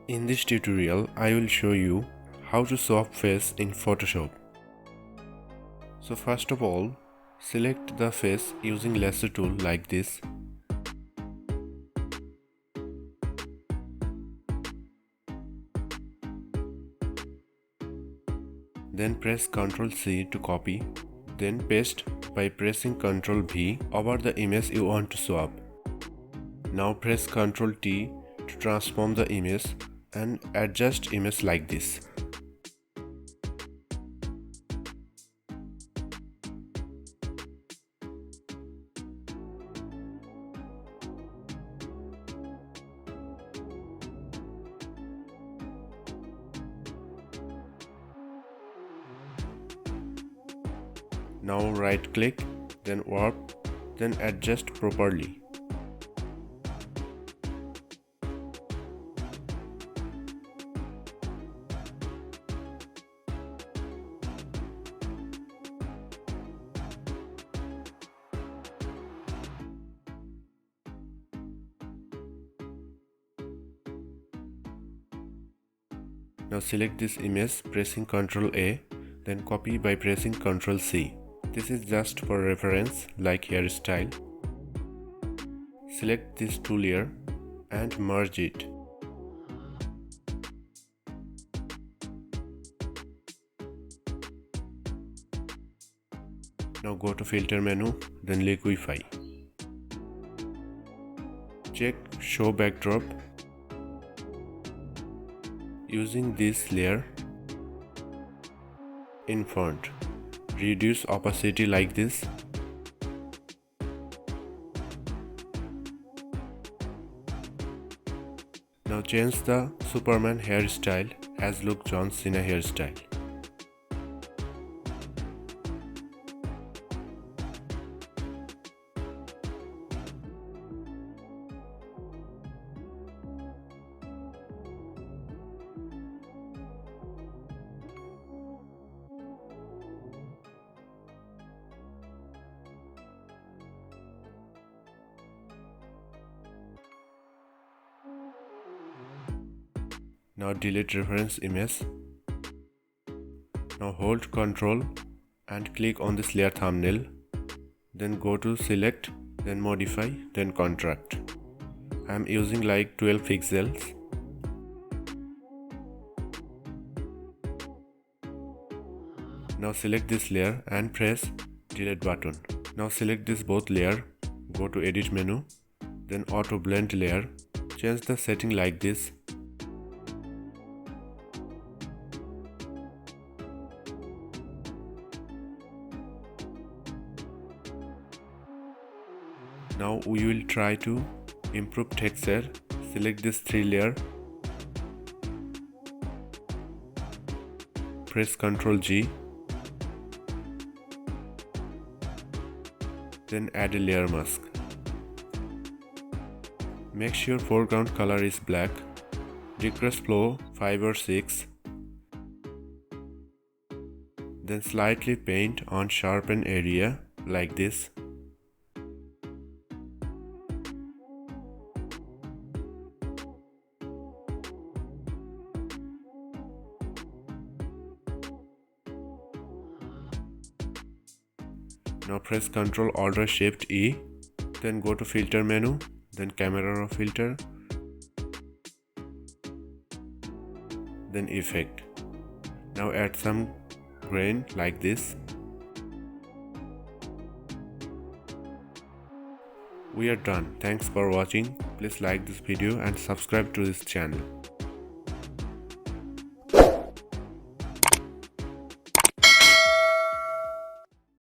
In this tutorial, I will show you how to swap face in Photoshop. So first of all, select the face using lasso tool like this. Then press Ctrl C to copy, then paste by pressing Ctrl V over the image you want to swap. Now press Ctrl T to transform the image and adjust image like this. Now right click, then warp, then adjust properly. Now select this image pressing Ctrl A, then copy by pressing Ctrl C. This is just for reference like hairstyle. Select this two layer and merge it. Now go to filter menu, then liquify. Check show backdrop. Using this layer in font, reduce opacity like this. Now change the Superman hairstyle as look John Cena hairstyle. Now delete reference image. Now hold Ctrl and click on this layer thumbnail. Then go to select, then modify, then contract. I am using like 12 pixels. Now select this layer and press delete button. Now select this both layer, go to edit menu, then auto blend layer. Change the setting like this. Now we will try to improve texture. Select this three layer. Press Ctrl G. Then add a layer mask. Make sure foreground color is black. Decrease flow 5 or 6. Then slightly paint on sharpen area like this. Now press Ctrl Alt Shift E, then go to filter menu, then camera raw filter, then effect. Now add some grain like this. We are done. Thanks for watching. Please like this video and subscribe to this channel.